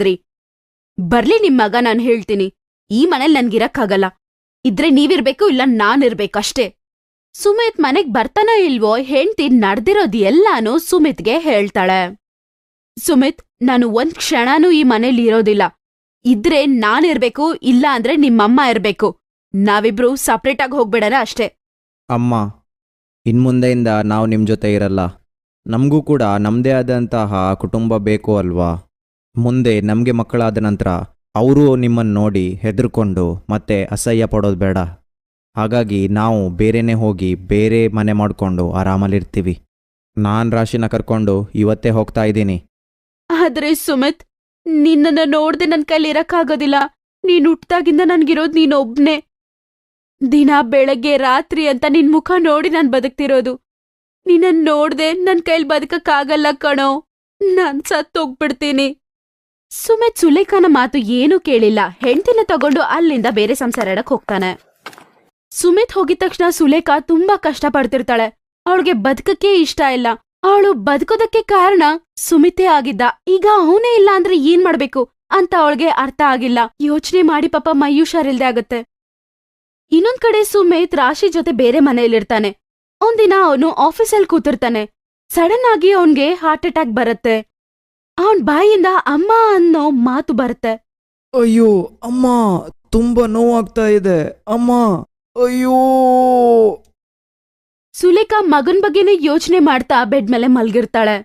ದ್ರಿ ಬರ್ಲಿ ನಿಮ್ ಮಗ, ನಾನ್ ಹೇಳ್ತೀನಿ. ಈ ಮನೇಲಿ ನನ್ಗಿರಕ್ಕಾಗಲ್ಲ. ಇದ್ರೆ ನೀವಿರ್ಬೇಕು, ಇಲ್ಲ ನಾನಿರ್ಬೇಕಷ್ಟೇ. ಸುಮಿತ್ ಮನೆಗ್ ಬರ್ತಾನೋ ಇಲ್ವೋ ಹೆಂಡ್ತಿ ನಡ್ದಿರೋದ್ ಎಲ್ಲಾನು ಸುಮಿತ್ಗೆ ಹೇಳ್ತಾಳೆ. ಸುಮಿತ್, ನಾನು ಒಂದ್ ಕ್ಷಣನೂ ಈ ಮನೇಲಿ ಇರೋದಿಲ್ಲ. ಇದ್ರೆ ನಾನಿರ್ಬೇಕು, ಇಲ್ಲ ಅಂದ್ರೆ ನಿಮ್ಮಮ್ಮ ಇರ್ಬೇಕು. ನಾವಿಬ್ರು ಸಪ್ರೇಟ್ ಆಗಿ ಹೋಗ್ಬಿಡಣ ಅಷ್ಟೇ. ಅಮ್ಮ, ಇನ್ಮುಂದೆಯಿಂದ ನಾವು ನಿಮ್ಮ ಜೊತೆ ಇರಲ್ಲ. ನಮಗೂ ಕೂಡ ನಮ್ಮದೇ ಆದಂತಹ ಕುಟುಂಬ ಬೇಕು ಅಲ್ವಾ? ಮುಂದೆ ನಮಗೆ ಮಕ್ಕಳಾದ ನಂತರ ಅವರು ನಿಮ್ಮನ್ನು ನೋಡಿ ಹೆದರ್ಕೊಂಡು ಮತ್ತೆ ಅಸಹ್ಯ ಪಡೋದು ಬೇಡ. ಹಾಗಾಗಿ ನಾವು ಬೇರೆನೇ ಹೋಗಿ ಬೇರೆ ಮನೆ ಮಾಡಿಕೊಂಡು ಆರಾಮಲ್ಲಿರ್ತೀವಿ. ನಾನು ರಾಶಿನ ಕರ್ಕೊಂಡು ಇವತ್ತೇ ಹೋಗ್ತಾ ಇದ್ದೀನಿ. ಆದ್ರೆ ಸುಮಿತ್, ನಿನ್ನನ್ನ ನೋಡ್ದೆ ನನ್ ಕೈಲಿ ಇರಕ್ಕಾಗೋದಿಲ್ಲ. ನೀನ್ ಹುಟ್ದಾಗಿಂದ ನನ್ಗಿರೋದ್ ನೀನೊಬ್ನೇ. ದಿನ ಬೆಳಗ್ಗೆ ರಾತ್ರಿ ಅಂತ ನಿನ್ ಮುಖ ನೋಡಿ ನಾನ್ ಬದುಕ್ತಿರೋದು. ನಿನ್ನನ್ ನೋಡ್ದೆ ನನ್ ಕೈಲಿ ಬದುಕಕ್ಕಾಗಲ್ಲ ಕಣೋ. ನಾನ್ ಸತ್ತೋಗ್ಬಿಡ್ತೀನಿ. ಸುಮಿತ್ ಸುಲೇಖನ ಮಾತು ಏನೂ ಕೇಳಿಲ್ಲ. ಹೆಂಡ್ತಿನ ತಗೊಂಡು ಅಲ್ಲಿಂದ ಬೇರೆ ಸಂಸಾರಕ್ಕೆ ಹೋಗ್ತಾನೆ. ಸುಮಿತ್ ಹೋಗಿದ ತಕ್ಷಣ ಸುಲೇಖ ತುಂಬಾ ಕಷ್ಟ ಪಡ್ತಿರ್ತಾಳೆ. ಅವಳಿಗೆ ಬದುಕಕ್ಕೆ ಇಷ್ಟ ಇಲ್ಲ. ಅವಳು ಬದುಕೋದಕ್ಕೆ ಕಾರಣ ಸುಮಿತೇ ಆಗಿದ್ದ. ಈಗ ಅವನೇ ಇಲ್ಲ ಅಂದ್ರೆ ಏನ್ ಮಾಡ್ಬೇಕು ಅಂತ ಅವಳಿಗೆ ಅರ್ಥ ಆಗಿಲ್ಲ. ಯೋಚನೆ ಮಾಡಿ ಪಾಪ ಮೈ ಹುಷಾರಿಲ್ದೆ ಆಗತ್ತೆ. ಇನ್ನೊಂದ್ ಕಡೆ ಸುಮಿತ್ ರಾಶಿ ಜೊತೆ ಬೇರೆ ಮನೆಯಲ್ಲಿರ್ತಾನೆ. ಒಂದಿನ ಅವನು ಆಫೀಸಲ್ಲಿ ಕೂತಿರ್ತಾನೆ. ಸಡನ್ ಆಗಿ ಅವನ್ಗೆ ಹಾರ್ಟ್ ಅಟ್ಯಾಕ್ ಬರುತ್ತೆ. ಅವನ್ ಬಾಯಿಂದ ಅಮ್ಮ ಅನ್ನೋ ಮಾತು ಬರುತ್ತೆ. ಅಯ್ಯೋ ಅಮ್ಮ, ತುಂಬ ನೋವಾಗ್ತಾ ಇದೆ ಅಮ್ಮ, ಅಯ್ಯೋ. ಸುಲೇಖಾ ಮಗನ್ ಬಗ್ಗೆನೇ ಯೋಚನೆ ಮಾಡ್ತಾ ಬೆಡ್ ಮೇಲೆ ಮಲ್ಗಿರ್ತಾಳೆ.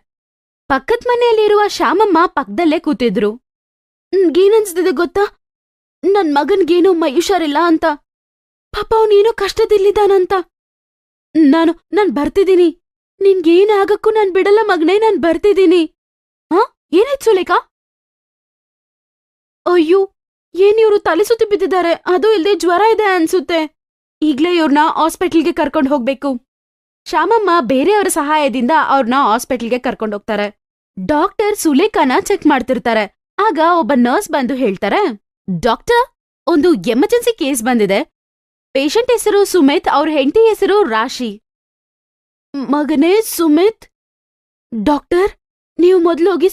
ಪಕ್ಕದ ಮನೆಯಲ್ಲಿರುವ ಶ್ಯಾಮಮ್ಮ ಪಕ್ಕದಲ್ಲೇ ಕೂತಿದ್ರು. ಏನನ್ಸ್ತಿದೆ ಗೊತ್ತಾ? ನನ್ ಮಗನ್ಗೇನೋ ಮೈ ಹುಷಾರಿಲ್ಲ ಅಂತ. ಪಾಪ ಅವನೇನೋ ಕಷ್ಟದಲ್ಲಿದ್ದಾನಂತ. ನಾನ್ ಬರ್ತಿದ್ದೀನಿ. ನಿನ್ಗೇನಾಗಕ್ಕೂ ನಾನ್ ಬಿಡಲ್ಲ ಮಗನೇ, ನಾನ್ ಬರ್ತಿದ್ದೀನಿ. ಏನಾಯ್ತು ಸುಲೇಖಾ? ಅಯ್ಯೋ, ಏನಿವ್ರು ತಲೆ ಸುತ್ತಿ ಬಿದ್ದಿದ್ದಾರೆ. ಅದು ಇಲ್ದೆ ಜ್ವರ ಇದೆ ಅನ್ಸುತ್ತೆ. ಈಗ್ಲೇ ಇವ್ರನ್ನ ಹಾಸ್ಪಿಟಲ್ಗೆ ಕರ್ಕೊಂಡ್ ಹೋಗ್ಬೇಕು. ಶ್ಯಾಮಮ್ಮ ಬೇರೆಯವರ ಸಹಾಯದಿಂದ ಅವ್ರನ್ನ ಹಾಸ್ಪಿಟಲ್ಗೆ ಕರ್ಕೊಂಡ್ ಹೋಗ್ತಾರೆ. ಡಾಕ್ಟರ್ ಸುಲೇಖಾನ ಚೆಕ್ ಮಾಡ್ತಿರ್ತಾರೆ. ಆಗ ಒಬ್ಬ ನರ್ಸ್ ಬಂದು ಹೇಳ್ತಾರೆ, ಡಾಕ್ಟರ್, ಒಂದು ಎಮರ್ಜೆನ್ಸಿ ಕೇಸ್ ಬಂದಿದೆ. ಪೇಷಂಟ್ ಹೆಸರು ಸುಮಿತ್, ಅವ್ರ ಹೆಂಡತಿ ಹೆಸರು ರಾಶಿ. ಮಗನೇ ಸುಮಿತ್, ಡಾಕ್ಟರ್ ನೀವು ಮೊದ್ಲು ಹೋಗಿ